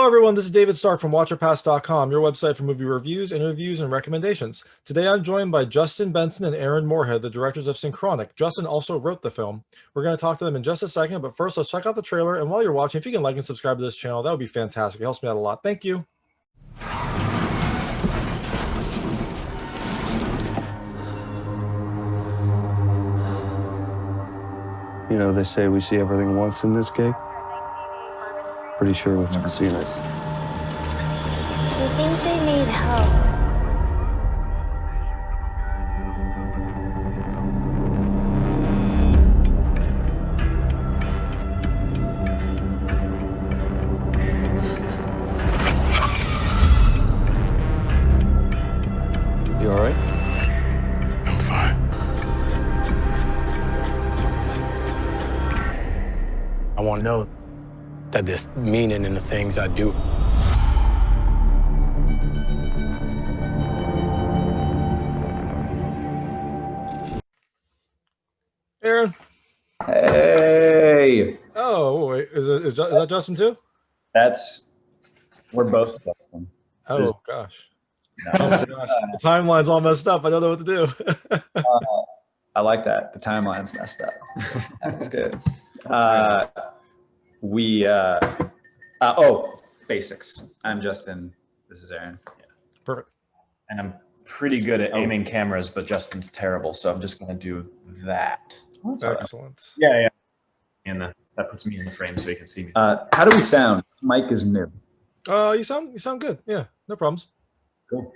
Hello, everyone. This is David Stark from WatcherPass.com, your website for movie reviews, interviews, and recommendations. Today, I'm joined by Justin, Benson, and Aaron Moorhead, the directors of Synchronic. Justin also wrote the film. We're going to talk to them in just a second, but first, let's check out the trailer. And while you're watching, if you can like and subscribe to this channel, that would be fantastic. It helps me out a lot. Thank you. You know, they say we see everything once in this gig. Pretty sure we've never seen this. They think they need help. You all right? I'm fine. I want to know that there's meaning in the things I do. Aaron. Hey. Oh, wait. Is that Justin too? We're both Justin. Oh, gosh. No, Oh, gosh. The timeline's all messed up. I don't know what to do. I like that. The timeline's messed up. That's good. Basics. I'm Justin. This is Aaron. Yeah. Perfect. And I'm pretty good at aiming cameras, but Justin's terrible, so I'm just going to do that. Excellent. Yeah. And that puts me in the frame so you can see me. How do we sound? This mic is new. You sound good. Yeah, no problems. Cool.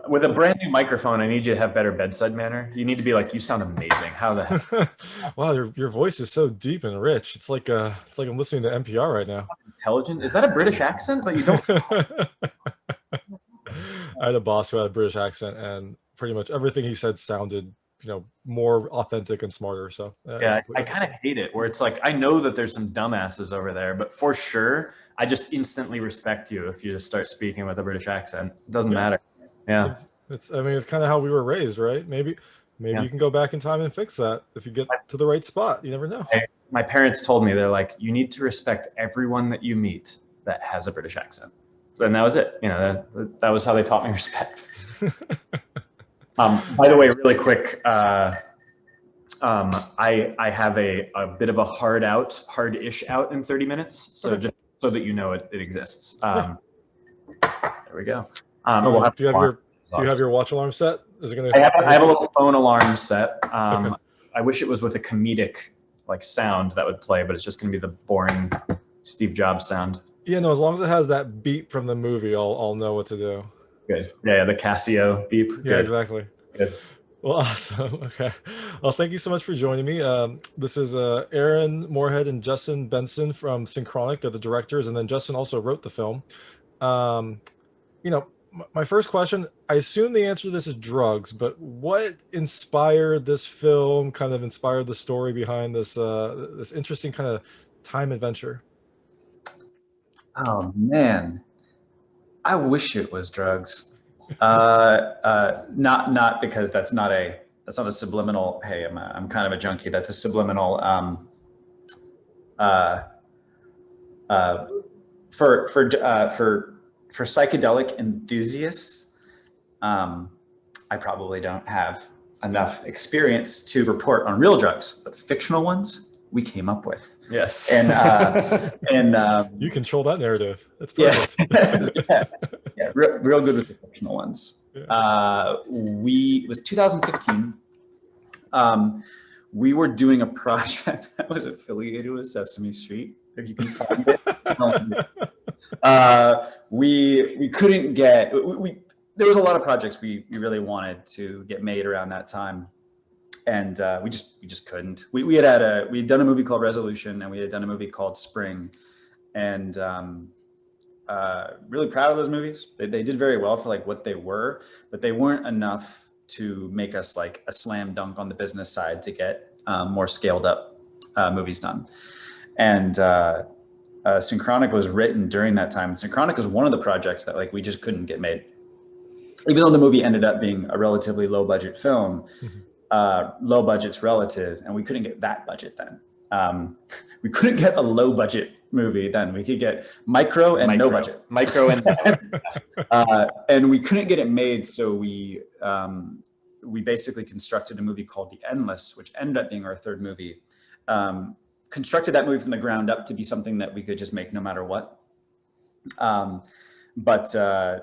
With a brand new microphone, I need you to have better bedside manner. You need to be like, you sound amazing. How the heck? Wow, your voice is so deep and rich. It's like I'm listening to NPR right now. Intelligent? Is that a British accent? But you don't. I had a boss who had a British accent, and pretty much everything he said sounded, more authentic and smarter. So Yeah, I kind of hate it. Where it's like, I know that there's some dumbasses over there, but for sure, I just instantly respect you if you just start speaking with a British accent. It doesn't matter. Yeah. It's kind of how we were raised, right? Maybe you can go back in time and fix that if you get to the right spot. You never know. My parents told me, they're like, you need to respect everyone that you meet that has a British accent. So, and that was it. That was how they taught me respect. By the way, really quick, I have a bit of a hard-ish out in 30 minutes. So Okay. just so that you know it exists. There we go. Do you have your watch alarm set? Is it gonna? I have a little phone alarm set. Okay. I wish it was with a comedic sound that would play, but it's just going to be the boring Steve Jobs sound. Yeah, no. As long as it has that beep from the movie, I'll know what to do. Good. Yeah, the Casio beep. Yeah, Good. exactly. Good. Well, awesome. Okay. Well, thank you so much for joining me. This is Aaron Moorhead and Justin Benson from Synchronic. They're the directors, and then Justin also wrote the film. My first question, I assume the answer to this is drugs, but what inspired this film, kind of inspired the story behind this this interesting kind of time adventure? Oh man, I wish it was drugs. Not because that's not a subliminal. Hey, I'm kind of a junkie. That's a subliminal. For psychedelic enthusiasts, I probably don't have enough experience to report on real drugs, but fictional ones we came up with. Yes. And You control that narrative. That's yeah, perfect. yeah, real good with the fictional ones. Yeah. It was 2015. We were doing a project that was affiliated with Sesame Street, if you can find it. We couldn't get, there was a lot of projects we really wanted to get made around that time. And we just couldn't. We had done a movie called Resolution, and we had done a movie called Spring, and really proud of those movies. They did very well for what they were, but they weren't enough to make us a slam dunk on the business side to get more scaled up movies done. And Synchronic was written during that time. And Synchronic was one of the projects that we just couldn't get made, even though the movie ended up being a relatively low budget film. Mm-hmm. Low budget's relative, and we couldn't get that budget then. we couldn't get a low budget movie then. We could get micro and no budget. Micro and and we couldn't get it made, so we basically constructed a movie called The Endless, which ended up being our third movie. Constructed that movie from the ground up to be something that we could just make no matter what. But yeah,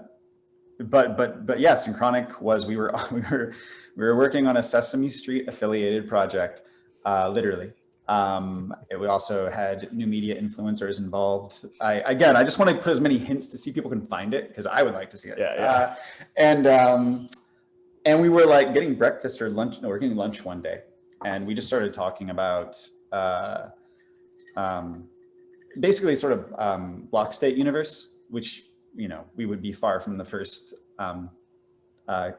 Synchronic was, we were working on a Sesame Street affiliated project, literally. We also had new media influencers involved. I just want to put as many hints to see if people can find it, because I would like to see it. Yeah. And we were like getting breakfast or lunch. No, we were getting lunch one day, and we just started talking about basically sort of block state universe, which, you know, we would be far from the first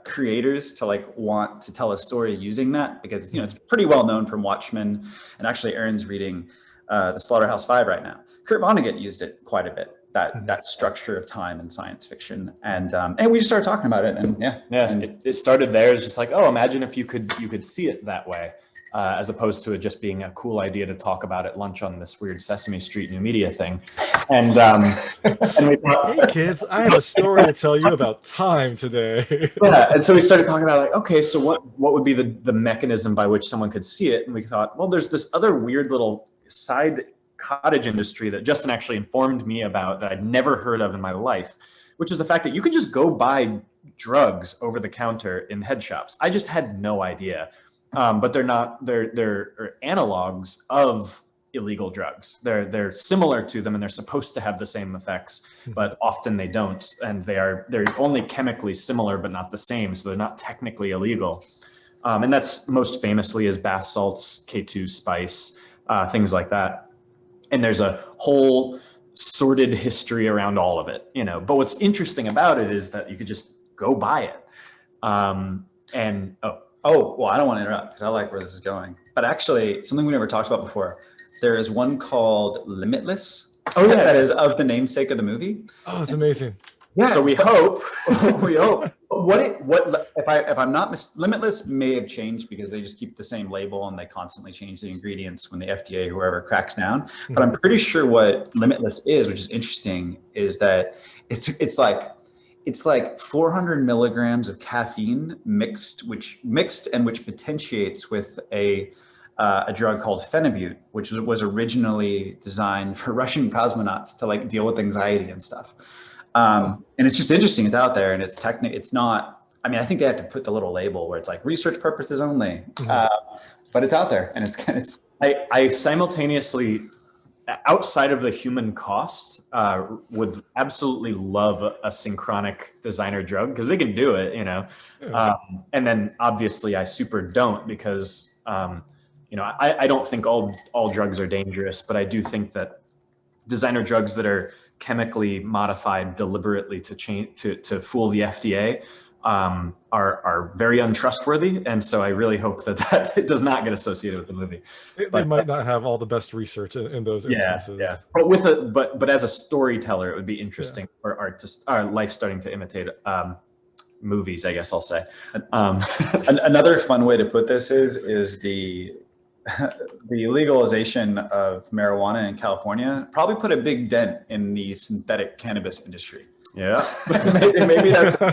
creators to like want to tell a story using that, because, you know, it's pretty well known from Watchmen, and actually Aaron's reading the Slaughterhouse-Five right now. Kurt Vonnegut used it quite a bit, that structure of time in science fiction, and we just started talking about it, and and it started there. It's just like, oh, imagine if you could see it that way, as opposed to it just being a cool idea to talk about at lunch on this weird Sesame Street new media thing. And we thought, hey kids, I have a story to tell you about time today. and so we started talking about, like, okay, so what would be the mechanism by which someone could see it? And we thought, well, there's this other weird little side cottage industry that Justin actually informed me about that I'd never heard of in my life, which is the fact that you could just go buy drugs over the counter in head shops. I just had no idea. But they're analogs of illegal drugs. They're similar to them, and they're supposed to have the same effects, but often they don't, and they're only chemically similar but not the same, so they're not technically illegal. And that's most famously as bath salts, K2 spice, things like that. And there's a whole sordid history around all of it, you know. But what's interesting about it is that you could just go buy it. Oh, well, I don't want to interrupt because I like where this is going. But actually, something we never talked about before, there is one called Limitless. Oh, yeah. That is of the namesake of the movie. Oh, it's amazing. Yeah. So we hope. If I'm not Limitless may have changed because they just keep the same label and they constantly change the ingredients when the FDA or whoever cracks down. But I'm pretty sure what Limitless is, which is interesting, is that it's like 400 milligrams of caffeine mixed and which potentiates with a drug called phenibut, which was originally designed for Russian cosmonauts to like deal with anxiety and stuff. And it's just interesting. It's out there, and it's not. I mean, I think they have to put the little label where it's like research purposes only, but it's out there, and it's. I simultaneously, outside of the human cost, would absolutely love a Synchronic designer drug because they can do it, you know. And then obviously I super don't because, you know, I don't think all drugs are dangerous, but I do think that designer drugs that are chemically modified deliberately to fool the FDA are very untrustworthy, and so I really hope that it does not get associated with the movie. They might not have all the best research in those instances. Yeah. But as a storyteller, it would be interesting for life starting to imitate movies, I guess I'll say. Another fun way to put this is the legalization of marijuana in California probably put a big dent in the synthetic cannabis industry. Yeah. maybe that's, I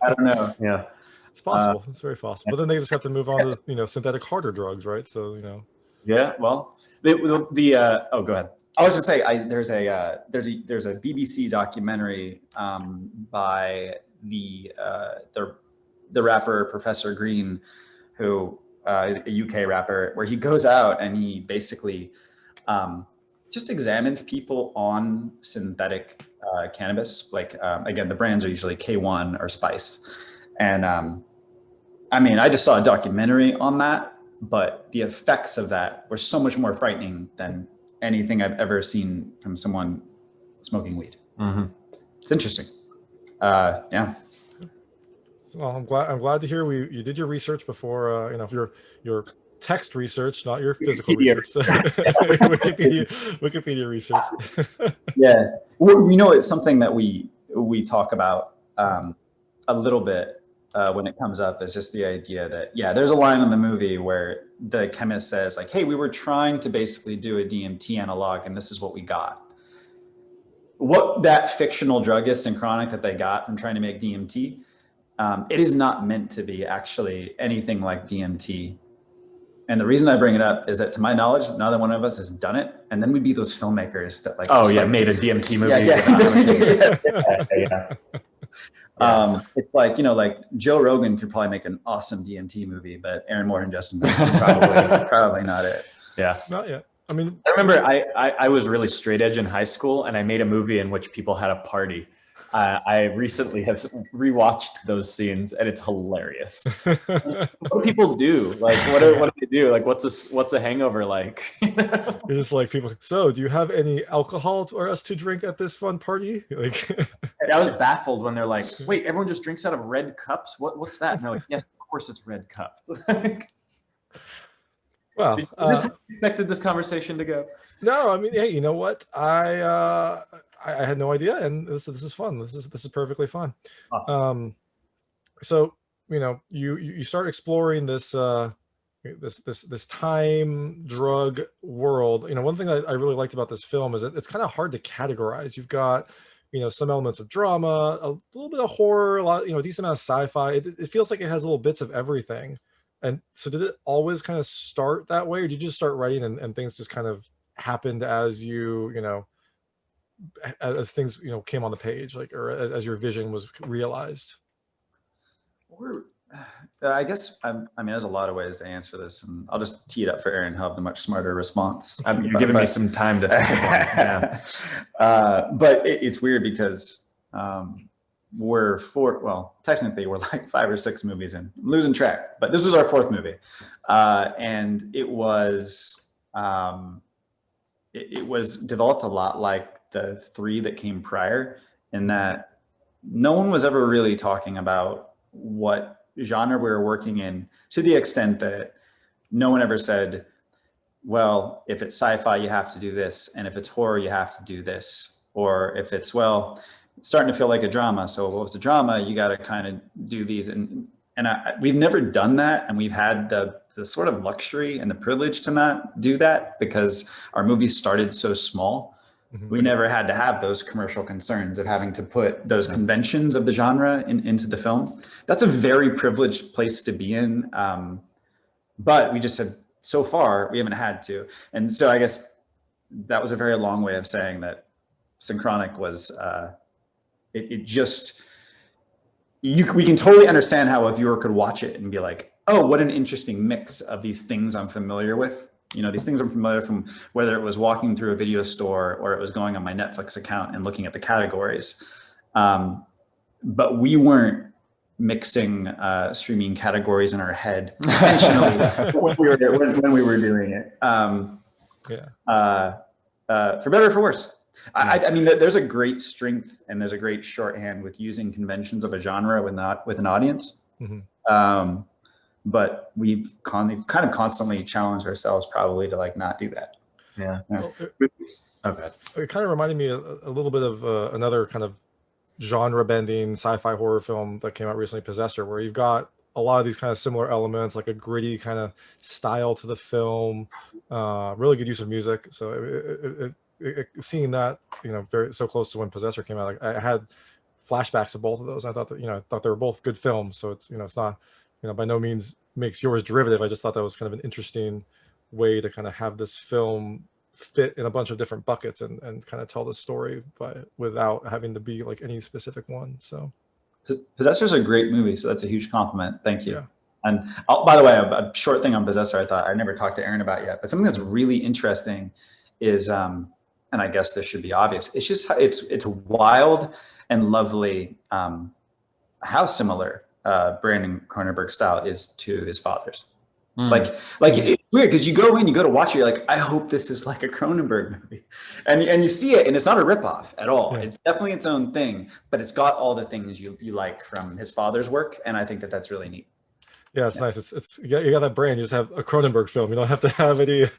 don't know. Yeah. It's possible. It's very possible. But then they just have to move on to, you know, synthetic harder drugs, right? So, you know. Yeah. Well, oh, go ahead. I was going to say, there's a BBC documentary by the rapper Professor Green, who is a UK rapper, where he goes out and he basically just examines people on synthetic cannabis. Like, again, the brands are usually K1 or Spice. And I mean, I just saw a documentary on that, but the effects of that were so much more frightening than anything I've ever seen from someone smoking weed. It's interesting. Yeah. Well, I'm glad to hear you did your research before, you know, your text research, not your physical research. Wikipedia research. Yeah. Well, you know, it's something that we talk about a little bit when it comes up is just the idea that, yeah, there's a line in the movie where the chemist says like, hey, we were trying to basically do a DMT analog and this is what we got. What that fictional drug is, Synchronic, that they got from trying to make DMT, it is not meant to be actually anything like DMT. And the reason I bring it up is that, to my knowledge, neither one of us has done it. And then we'd be those filmmakers that like, made a DMT movie. Yeah. It's like, like Joe Rogan could probably make an awesome DMT movie, but Aaron Moorhead and Justin Benson probably not it. Yeah. Not yet. I mean, I remember I was really straight edge in high school, and I made a movie in which people had a party. I recently have rewatched those scenes, and it's hilarious. What do people do? Like, what do they do? Like, what's a hangover like? It's just like people. So, do you have any alcohol for us to drink at this fun party? Like, I was baffled when they're like, "Wait, everyone just drinks out of red cups? What's that?" And they're like, "Yes, of course it's red cups." Well, how you expected this conversation to go? No, I mean, hey, you know what? I had no idea, and this is fun. This is perfectly fun. Awesome. So you start exploring this this time drug world. One thing that I really liked about this film is that it's kind of hard to categorize. You've got some elements of drama, a little bit of horror, a lot, a decent amount of sci-fi. It feels like it has little bits of everything. And so did it always kind of start that way, or did you just start writing and things just kind of happened as as things came on the page, like, or as your vision was realized? I guess there's a lot of ways to answer this, and I'll just tee it up for Aaron. He'll have the much smarter response. You're giving me some time to think about it. Yeah. But it's weird because technically we're like 5 or 6 movies in. I'm losing track, but this was our 4th movie, and it was it was developed a lot like the 3 that came prior, in that no one was ever really talking about what genre we were working in, to the extent that no one ever said, well, if it's sci-fi, you have to do this, and if it's horror, you have to do this, or if it's, well, it's starting to feel like a drama, so if it's a drama, you got to kind of do these. And we've never done that, and we've had the sort of luxury and the privilege to not do that because our movies started so small. Mm-hmm. We never had to have those commercial concerns of having to put those conventions of the genre into the film. That's a very privileged place to be in, but we just have, so far, we haven't had to. And so I guess that was a very long way of saying that Synchronic was, we can totally understand how a viewer could watch it and be like, oh, what an interesting mix of these things I'm familiar with. These things I'm familiar from, whether it was walking through a video store or it was going on my Netflix account and looking at the categories. But we weren't mixing streaming categories in our head intentionally when we were doing it. For better or for worse. I mean, there's a great strength and there's a great shorthand with using conventions of a genre with an audience. Mm-hmm. But we've kind of constantly challenged ourselves probably to like not do that. Yeah. Well, it kind of reminded me a little bit of another kind of genre bending sci-fi horror film that came out recently, Possessor, where you've got a lot of these kind of similar elements, like a gritty kind of style to the film, really good use of music. So seeing that, very so close to when Possessor came out, like I had flashbacks of both of those. I thought that, I thought they were both good films. So it's, it's not, by no means makes yours derivative. I just thought that was kind of an interesting way to kind of have this film fit in a bunch of different buckets and kind of tell the story without having to be like any specific one. So Possessor's a great movie. So that's a huge compliment. Thank you. Yeah. And by the way, a short thing on Possessor, I thought I never talked to Aaron about yet, but something that's really interesting is, and I guess this should be obvious, it's just, it's wild and lovely how similar Brandon Cronenberg's style is to his father's. Like it's weird because you go to watch it, you're like, I hope this is like a Cronenberg movie, and you see it, and it's not a ripoff at all. Yeah. It's definitely its own thing, but it's got all the things you like from his father's work, and I think that's really neat. Yeah, it's nice. It's you got that brand. You just have a Cronenberg film. You don't have to have any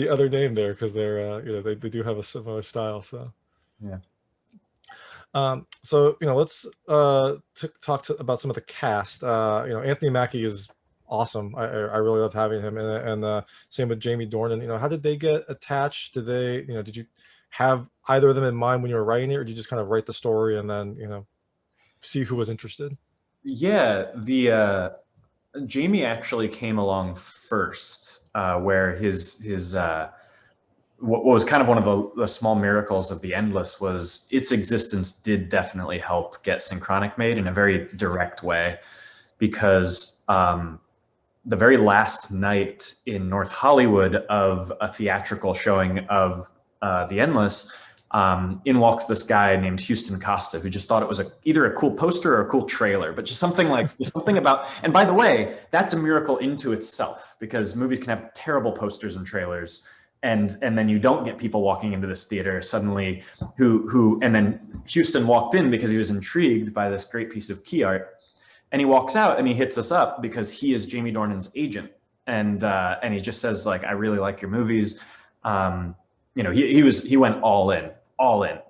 other name there because they're they do have a similar style. So yeah. So let's about some of the cast. Anthony Mackie is awesome. I really love having him, and same with Jamie Dornan. How did they get attached? Did they did you have either of them in mind when you were writing it, or did you just kind of write the story and then see who was interested? Yeah, the Jamie actually came along first, where his what was kind of one of the small miracles of The Endless was its existence did definitely help get Synchronic made in a very direct way, because the very last night in North Hollywood of a theatrical showing of The Endless, in walks this guy named Houston Costa, who just thought it was either a cool poster or a cool trailer, but just something about, and by the way, that's a miracle into itself, because movies can have terrible posters and trailers, and then you don't get people walking into this theater suddenly and then Houston walked in because he was intrigued by this great piece of key art, and he walks out and he hits us up because he is Jamie Dornan's agent, and he just says, like, I really like your movies. He went all in,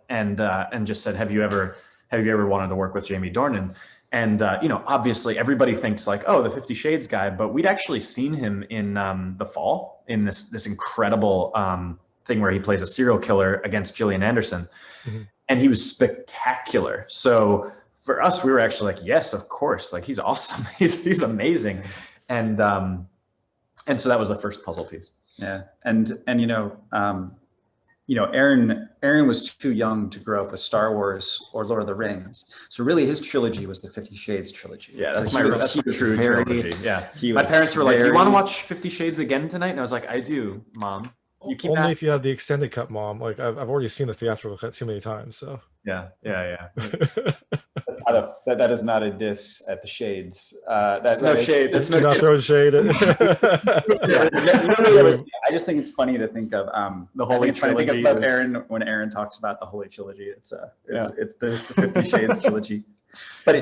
and just said, have you ever wanted to work with Jamie Dornan? And obviously everybody thinks like, oh, the 50 Shades guy, but we'd actually seen him in The Fall, in this incredible thing where he plays a serial killer against Gillian Anderson. Mm-hmm. And he was spectacular. So for us, we were actually like, yes, of course, like, he's awesome. He's amazing. And so that was the first puzzle piece. Yeah. And Aaron was too young to grow up with Star Wars or Lord of the Rings. So really his trilogy was the 50 Shades trilogy. Yeah, that's so my true trilogy. Yeah. My parents were like, you want to watch 50 Shades again tonight? And I was like, I do, Mom. You keep only if you have the extended cut, Mom. Like, I've already seen the theatrical cut too many times, so. Yeah. That is not a diss at the Shades. That's no shade. That's no not throwing shade. I just think it's funny to think of the Holy Trilogy. Think of Aaron when Aaron talks about the Holy Trilogy. It's the 50 Shades trilogy. But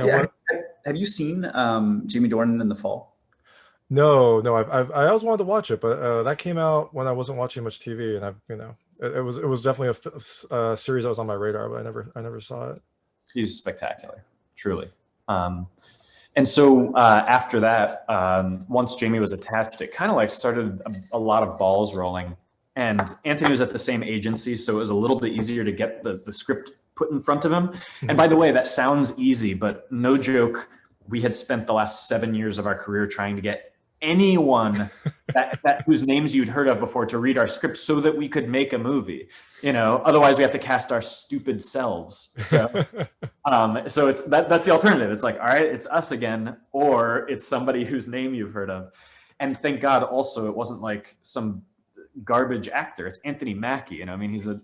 have you seen Jamie Dornan in The Fall? No. I always wanted to watch it, but that came out when I wasn't watching much TV, and it was definitely a series that was on my radar, but I never saw it. He's spectacular, truly. And so after that, once Jamie was attached, it kind of like started a lot of balls rolling. And Anthony was at the same agency, so it was a little bit easier to get the script put in front of him. And by the way, that sounds easy, but no joke, we had spent the last 7 years of our career trying to get anyone that whose names you'd heard of before to read our script so that we could make a movie. Otherwise we have to cast our stupid selves. So so that's the alternative. It's like, all right, it's us again, or it's somebody whose name you've heard of. And thank God also it wasn't like some garbage actor. It's Anthony Mackie. He's a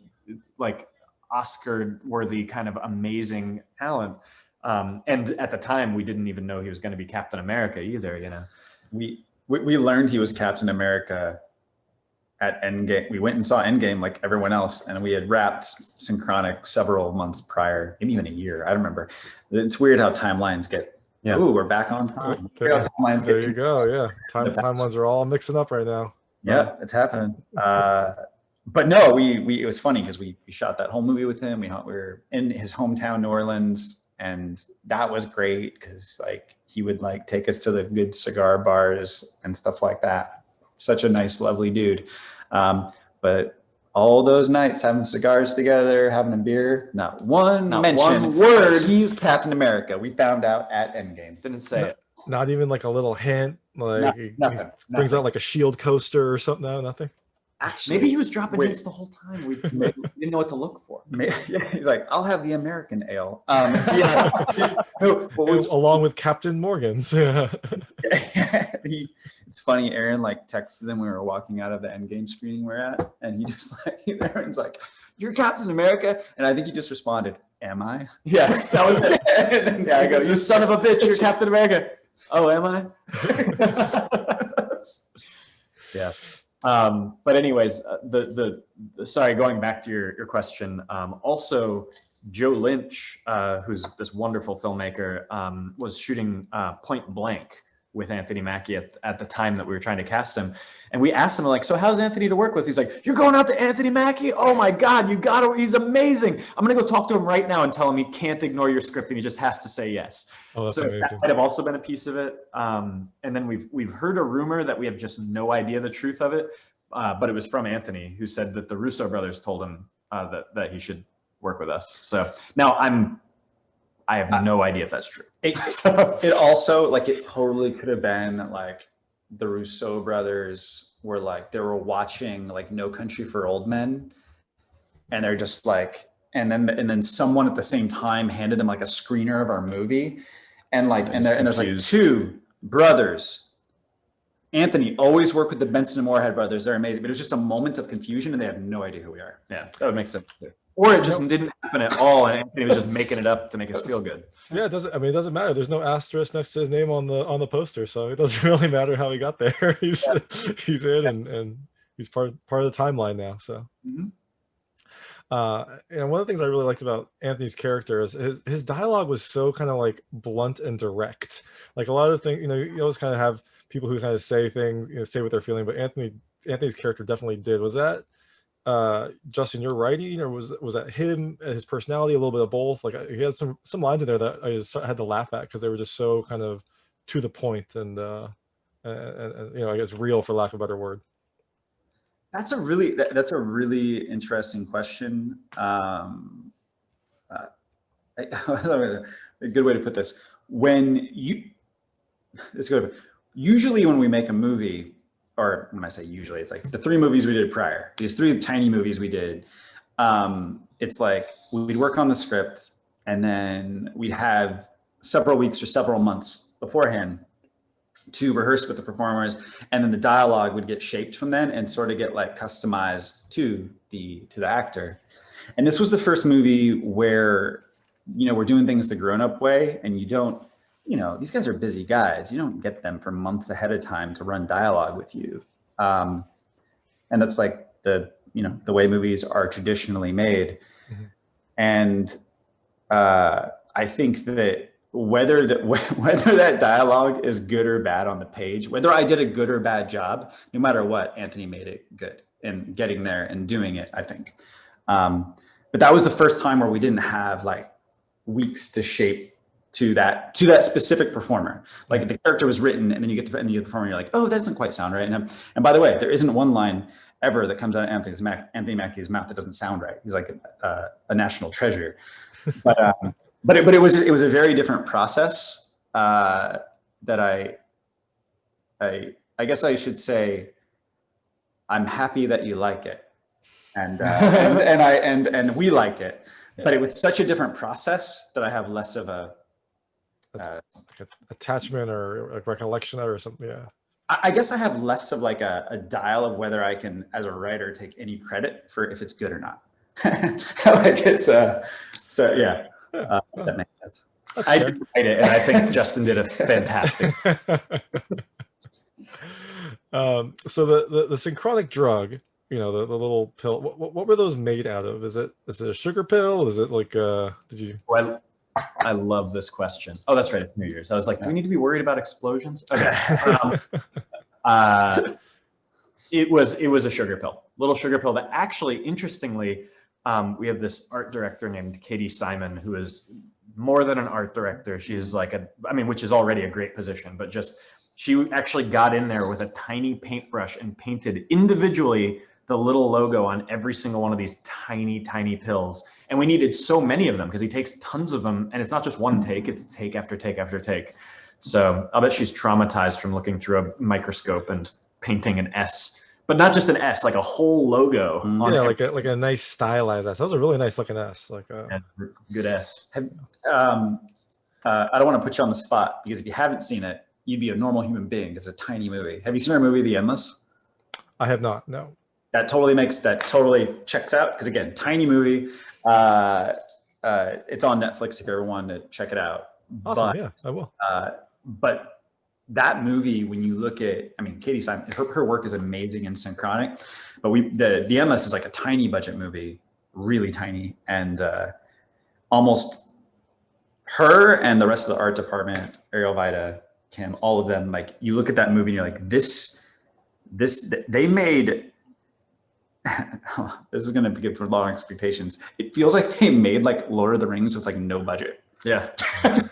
like Oscar worthy kind of amazing talent. And at the time we didn't even know he was going to be Captain America either. We learned he was Captain America at Endgame. We went and saw Endgame like everyone else, and we had wrapped Synchronic several months prior, maybe even a year. I don't remember. It's weird how timelines get. Yeah. Ooh, we're back on time. There you go. Yeah, timelines are all mixing up right now. Yeah, it's happening. But no, it was funny because we shot that whole movie with him. We were in his hometown, New Orleans. And that was great because like he would like take us to the good cigar bars and stuff like that. Such a nice, lovely dude. But all those nights having cigars together, having a beer, not one word. He's Captain America. We found out at Endgame. Didn't say it. Not even like a little hint. Like he brings out like a shield coaster or something. No, nothing. Actually, maybe he was dropping hints the whole time. We didn't know what to look for. He's like, I'll have the American ale. Along with Captain Morgan's. It's funny, Aaron like texted him when we were walking out of the Endgame screening we're at, and he just like, Aaron's like, you're Captain America? And I think he just responded, am I? Yeah, that was it. I go, you son of a bitch, you're Captain America. Oh, am I? Yeah. But anyways, sorry, going back to your question, also Joe Lynch, who's this wonderful filmmaker, was shooting Point Blank with Anthony Mackie at the time that we were trying to cast him. And we asked him, like, so how's Anthony to work with? He's like, you're going out to Anthony Mackie? Oh my God, he's amazing. I'm going to go talk to him right now and tell him he can't ignore your script and he just has to say yes. Oh, that's so amazing. That might have also been a piece of it. And then we've heard a rumor that we have just no idea the truth of it. But it was from Anthony, who said that the Russo brothers told him that he should work with us. So now I have no idea if that's true. It also, like, it totally could have been that, like, the Russo brothers were like, they were watching like No Country for Old Men, and they're just like, and then someone at the same time handed them like a screener of our movie, and like, and there's like two brothers. Anthony always worked with the Benson and Moorhead brothers. They're amazing, but it was just a moment of confusion, and they have no idea who we are. Yeah, that would make sense too. Or it just didn't happen at all, and Anthony was just making it up to make us feel good. Yeah, it doesn't. I mean, it doesn't matter. There's no asterisk next to his name on the poster, so it doesn't really matter how he got there. He's in, and he's part of the timeline now. So, Mm-hmm. And one of the things I really liked about Anthony's character is his dialogue was so kind of like blunt and direct. Like a lot of things, you always kind of have people who kind of say things, say what they're feeling, but Anthony's character definitely did. Was that Justin, your writing, or was that him, his personality, a little bit of both? Like he had some lines in there that I just had to laugh at because they were just so kind of to the point and I guess real, for lack of a better word. That's a really interesting question. A good way to put this: usually when we make a movie, or when I say usually, it's like the 3 movies we did prior, these 3 tiny movies we did. It's like we'd work on the script, and then we'd have several weeks or several months beforehand to rehearse with the performers, and then the dialogue would get shaped from then and sort of get like customized to the actor. And this was the first movie where, we're doing things the grown-up way, and you don't, these guys are busy guys. You don't get them for months ahead of time to run dialogue with you. And that's like the way movies are traditionally made. Mm-hmm. And I think that whether that dialogue is good or bad on the page, whether I did a good or bad job, no matter what, Anthony made it good in getting there and doing it, I think. But that was the first time where we didn't have like weeks to shape to that specific performer. Like the character was written, and then you get the performer, and you're like, oh, that doesn't quite sound right. And by the way, there isn't one line ever that comes out of Anthony Mackie's mouth that doesn't sound right. He's like a national treasure. But it was a very different process that I guess I should say I'm happy that you like it, and we like it. Yeah. But it was such a different process that I have less of a attachment or a recollection or something. Yeah. I guess I have less of like a dial of whether I can, as a writer, take any credit for if it's good or not. Like it's so yeah. That makes sense. I did write it, and I think Justin did a fantastic. So the Synchronic drug, the little pill. What were those made out of? Is it a sugar pill? Is it like did you? Well, I love this question. Oh, that's right. It's New Year's. I was like, do we need to be worried about explosions? Okay. It was a sugar pill, little sugar pill that actually, interestingly. We have this art director named Katie Simon, who is more than an art director. She's like which is already a great position, but she actually got in there with a tiny paintbrush and painted individually the little logo on every single one of these tiny, tiny pills. And we needed so many of them because he takes tons of them, and it's not just one take, it's take after take after take. So I'll bet she's traumatized from looking through a microscope and painting an S. But not just an S, like a whole logo. Yeah, like a nice stylized S. That was a really nice looking S. Good S. I don't want to put you on the spot, because if you haven't seen it, you'd be a normal human being. It's a tiny movie. Have you seen our movie, The Endless? I have not. No. That totally checks out, because again, tiny movie. It's on Netflix if you ever want to check it out. Awesome. Yeah, I will. But that movie, when you look at, Katie Simon, her work is amazing in Synchronic, but the Endless is like a tiny budget movie, really tiny, and almost her and the rest of the art department, Ariel Vida, Kim, all of them, like you look at that movie and you're like, they made, this is going to be good for long expectations. It feels like they made like Lord of the Rings with like no budget. Yeah.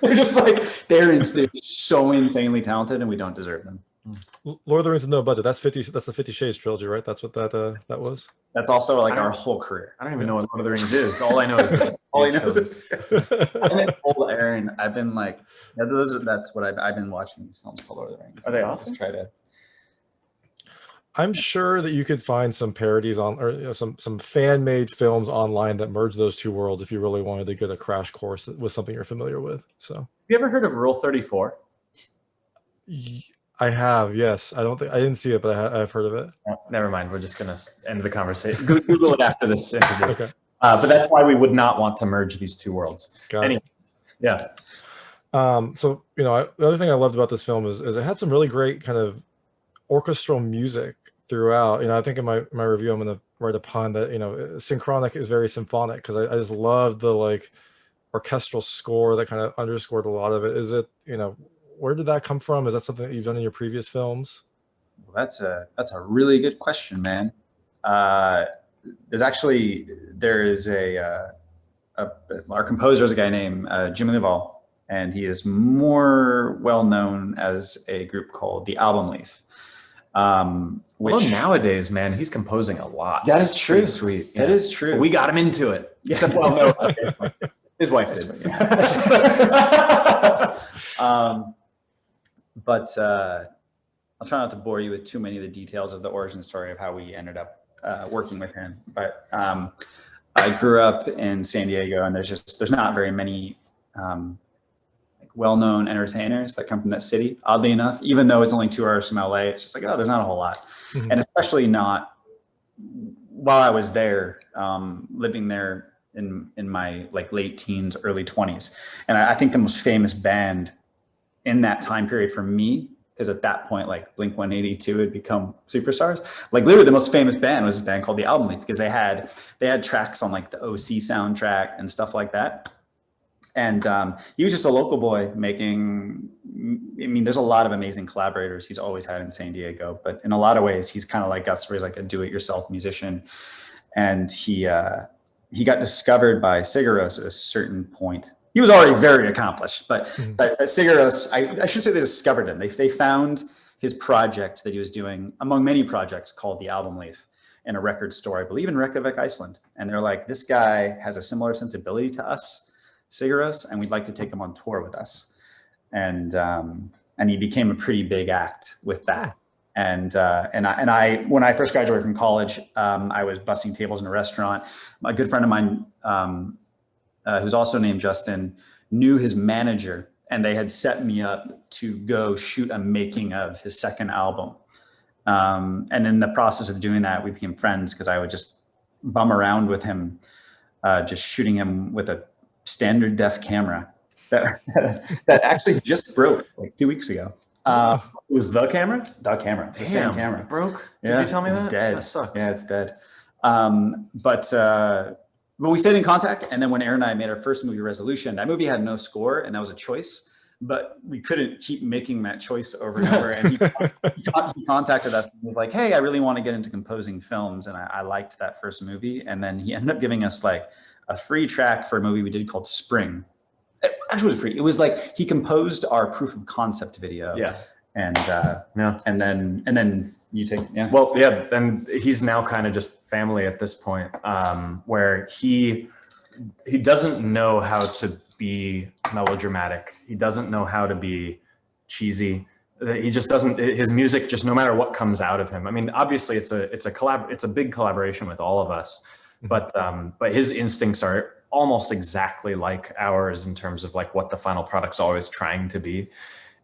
They're just like, they're so insanely talented and we don't deserve them. Lord of the Rings with no budget. That's the 50 Shades trilogy, right? That's what that was. That's also like our whole career. I don't even know what Lord of the Rings is. All I know is I've been told Aaron. I've been like, that's what I've been watching these films called Lord of the Rings. Are they awesome? Just try to. I'm sure that you could find some parodies on, or some fan-made films online that merge those two worlds if you really wanted to get a crash course with something you're familiar with. So, have you ever heard of Rule 34? I have, yes. I didn't see it, but I've heard of it. Oh, never mind. We're just gonna end the conversation. Google it after this interview. Okay. But that's why we would not want to merge these two worlds. Got it. Yeah. So the other thing I loved about this film is it had some really great kind of orchestral music throughout. I think in my review I'm going to write a pun that Synchronic is very symphonic, because I just loved the like orchestral score that kind of underscored a lot of it. Is it where did that come from? Is that something that you've done in your previous films? Well, that's a really good question, man. There is our composer is a guy named Jimmy Leval, and he is more well known as a group called the Album Leaf. Well, nowadays, man, he's composing a lot. That is true. Pretty sweet. That is true. But we got him into it. Yeah. Well, no, his wife did. But I'll try not to bore you with too many of the details of the origin story of how we ended up working with him. But I grew up in San Diego, and there's not very many well-known entertainers that come from that city. Oddly enough, even though it's only 2 hours from LA, it's just like, oh, there's not a whole lot. Mm-hmm. And especially not while I was there, living there in my like late teens, early 20s. And I think the most famous band in that time period for me, because at that point, like Blink-182 had become superstars. Like literally the most famous band was this band called the Album Leaf, because they had tracks on like the OC soundtrack and stuff like that. And he was just a local boy making, there's a lot of amazing collaborators he's always had in San Diego, but in a lot of ways, he's kind of like us, where he's like a do-it-yourself musician. And he got discovered by Sigaros at a certain point. He was already very accomplished, but Sigaros, I should say they discovered him. They found his project that he was doing, among many projects, called the Album Leaf, in a record store, I believe in Reykjavik, Iceland. And they're like, this guy has a similar sensibility to us, Sigaros, and we'd like to take him on tour with us. And he became a pretty big act with that. And I when I first graduated from college, I was bussing tables in a restaurant. A good friend of mine, who's also named Justin, knew his manager, and they had set me up to go shoot a making of his second album. And in the process of doing that, we became friends, because I would just bum around with him, just shooting him with a standard def camera that actually just broke like 2 weeks ago. It was the camera? The camera. It's the same camera. It broke? Yeah, Did you tell me it's that? dead. That sucks. Yeah, it's dead. But we stayed in contact. And then when Aaron and I made our first movie, Resolution, that movie had no score, and that was a choice. But we couldn't keep making that choice over and over. And he contacted us and was like, hey, I really want to get into composing films. And I liked that first movie. And then he ended up giving us like a free track for a movie we did called Spring. It actually was free. It was like he composed our proof of concept video. Yeah. And and then you take Well, yeah. And he's now kind of just family at this point, where he doesn't know how to be melodramatic. He doesn't know how to be cheesy. He just doesn't. His music, just no matter what comes out of him. I mean, obviously, it's a big collaboration with all of us. But his instincts are almost exactly like ours in terms of like what the final product's always trying to be,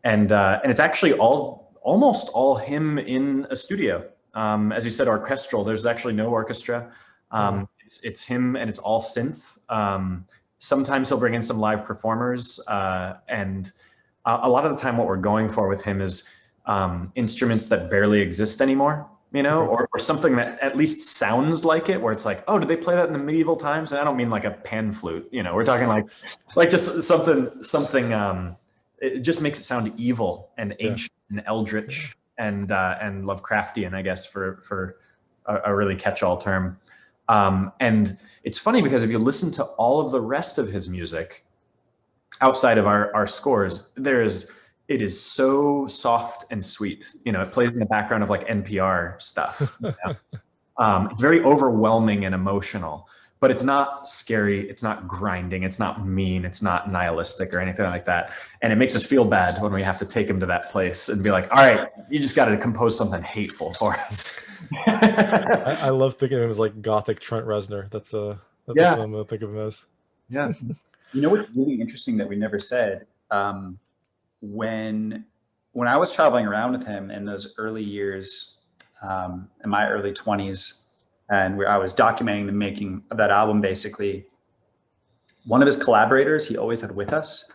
and it's actually almost all him in a studio. As you said, orchestral. There's actually no orchestra. It's him, and it's all synth. Sometimes he'll bring in some live performers, and a lot of the time, what we're going for with him is instruments that barely exist anymore. Or something that at least sounds like it, where it's like, oh, did they play that in the medieval times? And I don't mean like a pan flute, we're talking like just something it just makes it sound evil and ancient and eldritch and Lovecraftian, I guess, for a really catch-all term. And it's funny because if you listen to all of the rest of his music outside of our scores, it is so soft and sweet. You know, it plays in the background of like NPR stuff. You know? It's very overwhelming and emotional, but it's not scary. It's not grinding. It's not mean. It's not nihilistic or anything like that. And it makes us feel bad when we have to take him to that place and be like, all right, you just got to compose something hateful for us. I love thinking of him as like gothic Trent Reznor. That's what I'm gonna think of him as. Yeah. You know what's really interesting that we never said? When I was traveling around with him in those early years, in my early 20s, and where I was documenting the making of that album, basically, one of his collaborators he always had with us.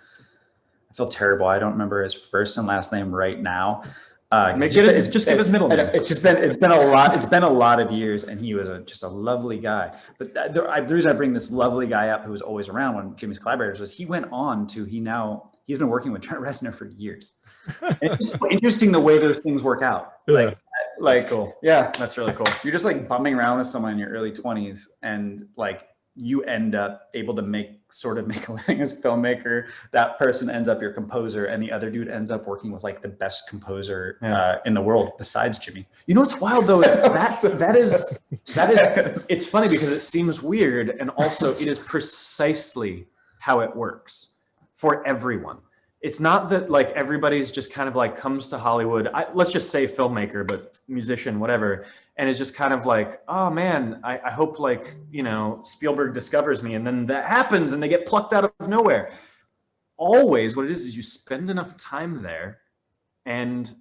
I feel terrible. I don't remember his first and last name right now. Just give his middle name. It's been a lot. It's been a lot of years, and he was just a lovely guy. But the reason I bring this lovely guy up, who was always around when Jimmy's collaborators, was he went on to he's been working with Trent Reznor for years. And it's so interesting the way those things work out. Yeah. Like That's cool. Yeah, That's really cool. you're just like bumming around with someone in your early 20s, and like you end up able to make a living as a filmmaker. That person ends up your composer, and the other dude ends up working with like the best composer in the world besides Jimmy. You know what's wild though is that is it's funny because it seems weird, and also it is precisely how it works for everyone. It's not that like everybody's just kind of like comes to Hollywood, let's just say filmmaker, but musician, whatever, and is just kind of like, oh man, I hope like, you know, Spielberg discovers me, and then that happens and they get plucked out of nowhere. Always what it is you spend enough time there, and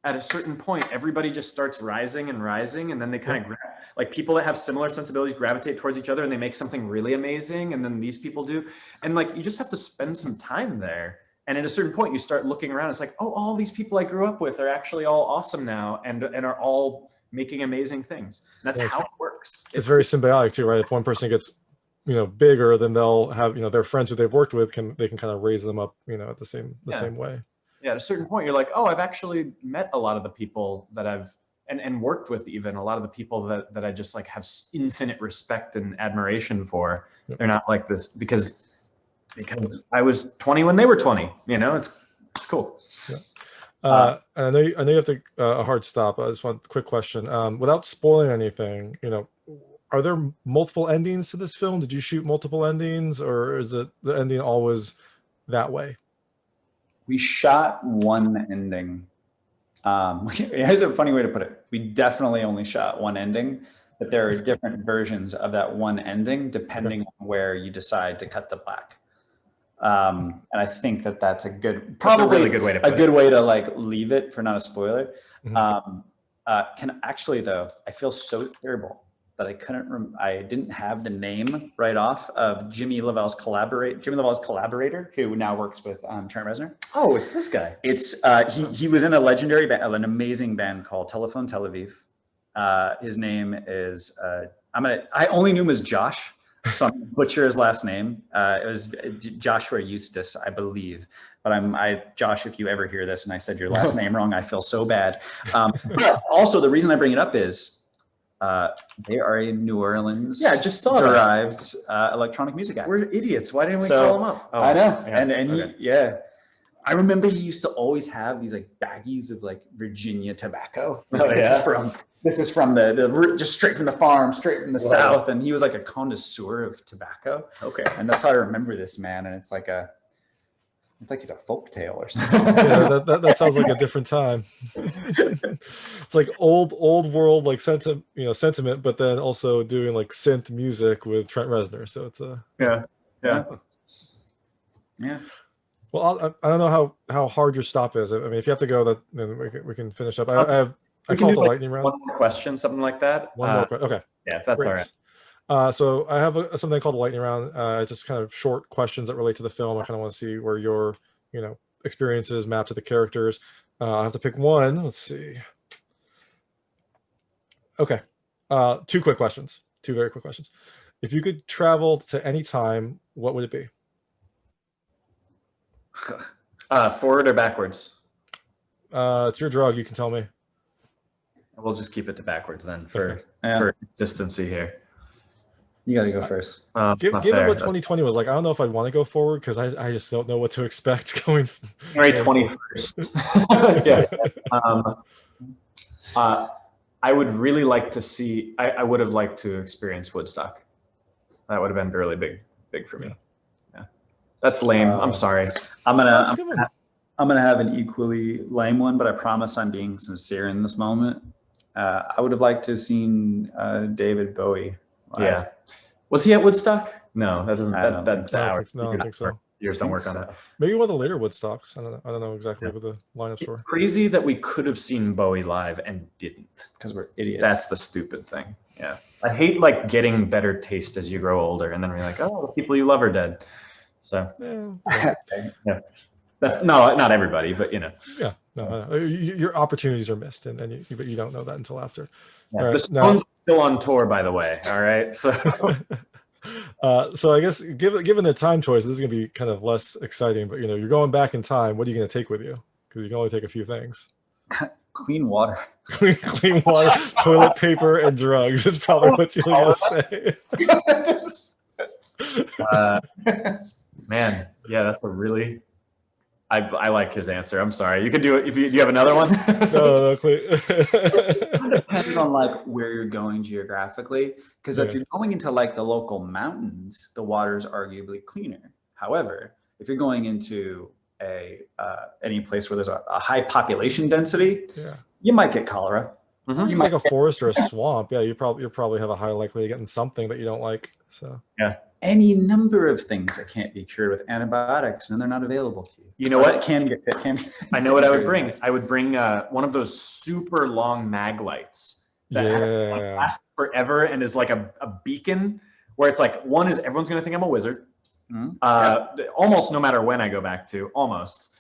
at a certain point, everybody just starts rising, and then they kind of like people that have similar sensibilities gravitate towards each other, and they make something really amazing, and then these people do. And like you just have to spend some time there. And at a certain point, you start looking around. It's like, oh, all these people I grew up with are actually all awesome now, and are all making amazing things. And that's how it works. It's very symbiotic too, right? If one person gets, you know, bigger, then they'll have, you know, their friends who they've worked with they can kind of raise them up, you know, at the same way. Yeah, at a certain point, you're like, oh, I've actually met a lot of the people that I've and worked with, even a lot of the people that I just like have infinite respect and admiration for. Yep. They're not like this because I was 20 when they were 20. You know, it's cool. Yeah. I know you have to a hard stop. I just want a quick question. Without spoiling anything, you know, are there multiple endings to this film? Did you shoot multiple endings, or is it the ending always that way? We shot one ending. Here's a funny way to put it. We definitely only shot one ending, but there are different versions of that one ending depending on where you decide to cut the black. And I think that's a good, probably a really good way to put a good way to like leave it for not a spoiler. Mm-hmm. Can actually though, I feel so terrible that I didn't have the name right off of Jimmy LaValle's collaborator, who now works with Trent Reznor. Oh, it's this guy. It's he was in a legendary band, an amazing band called Telephone Tel Aviv. His name is I only knew him as Josh, so I'm gonna butcher his last name. It was Joshua Eustace, I believe. But Josh, if you ever hear this and I said your last name wrong, I feel so bad. But also the reason I bring it up is they are a New Orleans derived electronic music act. We're idiots. Why didn't we call him up? Oh, I know. Yeah. And I remember he used to always have these like baggies of like Virginia tobacco. This is from the just straight from the farm, straight from the South. And he was like a connoisseur of tobacco. Okay. And that's how I remember this man. And it's like he's a folk tale or something. Yeah, that sounds like a different time. It's like old world like sentiment, but then also doing like synth music with Trent Reznor. So it's yeah. Well, I don't know how hard your stop is. I mean, if you have to go, then we can finish up. I call it the lightning round. One more question, something like that. One more question. Okay. Yeah, that's great. all right. So I have something called the lightning round. Just kind of short questions that relate to the film. I kind of want to see where your experiences map to the characters. I have to pick one. Let's see. Okay. Two very quick questions. If you could travel to any time, what would it be? Forward or backwards? It's your drug. You can tell me. We'll just keep it to backwards then for Yeah. for consistency here. You got to go first. It's not Given fair. what 2020 was like, I don't know if I'd want to go forward because I just don't know what to expect going. January 21st. Yeah. I would really like to see. I would have liked to experience Woodstock. That would have been really big for me. Yeah, that's lame. I'm sorry. I'm That's a good one. gonna have an equally lame one, but I promise I'm being sincere in this moment. I would have liked to have seen David Bowie live. Yeah. Was he at Woodstock? No, that doesn't. I don't think That's so. hours. No, I don't think so. Years don't work on it. Maybe one of the later Woodstocks. I don't know exactly what the lineups were. Crazy that we could have seen Bowie live and didn't. Because we're idiots. That's the stupid thing. Yeah. I hate like getting better taste as you grow older and then you're like, oh, the people you love are dead. So Yeah. yeah. That's not everybody, but you know. Yeah. No. Your opportunities are missed, and then you don't know that until after. Yeah. All right, The Stones are still on tour, by the way. All right. So so I guess given the time choice, this is going to be kind of less exciting. But you're going back in time. What are you going to take with you? Because you can only take a few things. Clean water. Clean water, toilet paper, and drugs is probably what you're going to say. Man, yeah, that's a really. I like his answer. I'm sorry. You could do it. Do you have another one? No, clean. It depends on like where you're going geographically. Because if Yeah. you're going into like the local mountains, the water's arguably cleaner. However, if you're going into any place where there's a high population density, Yeah. you might get cholera. Mhm. You like a forest or a swamp, yeah, you probably have a high likelihood of getting something that you don't like. So Any number of things that can't be cured with antibiotics, and they're not available to you. You know Or what? that can get. It can. I know what I would bring. I would bring one of those super long mag lights that yeah, lasts forever and is like a beacon where it's like one is everyone's going to think I'm a wizard. Mhm. Almost no matter when I go back to, almost.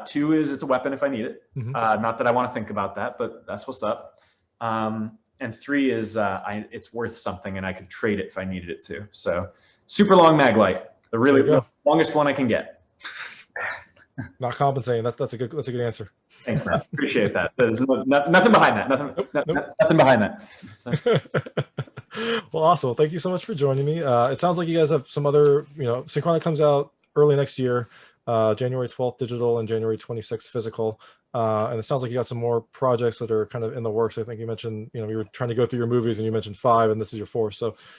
Two is it's a weapon if I need it. Mhm. Not that I want to think about that, but that's what's up. And three is it's worth something and I could trade it if I needed it to. So super long mag light, There you the go. longest one I can get. Not compensating. That's a good answer. Thanks, man. Appreciate that. There's nothing behind that. Nothing behind that. So, Well, awesome. Well, thank you so much for joining me. It sounds like you guys have some other, Synchronic comes out early next year, January 12th digital and January 26th physical. And it sounds like you got some more projects that are kind of in the works. I think you mentioned, you were trying to go through your movies and you mentioned 5 and this is your 4th.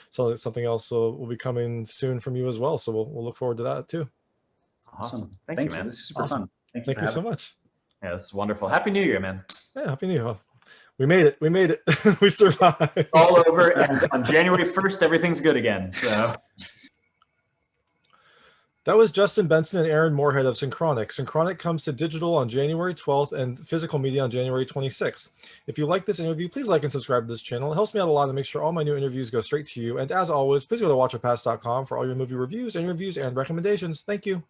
So something else will be coming soon from you as well. So we'll look forward to that too. awesome. Thank you, man. This is super Awesome. fun. Thank you so much. Yeah, this is wonderful. Happy New Year, man. Yeah, Happy New Year. We made it. We survived. All over. And on January 1st, everything's good again. So. That was Justin Benson and Aaron Moorhead of Synchronic. Synchronic comes to digital on January 12th and physical media on January 26th. If you like this interview, please like and subscribe to this channel. It helps me out a lot to make sure all my new interviews go straight to you. And as always, please go to watchyourpass.com for all your movie reviews, interviews, and recommendations. Thank you.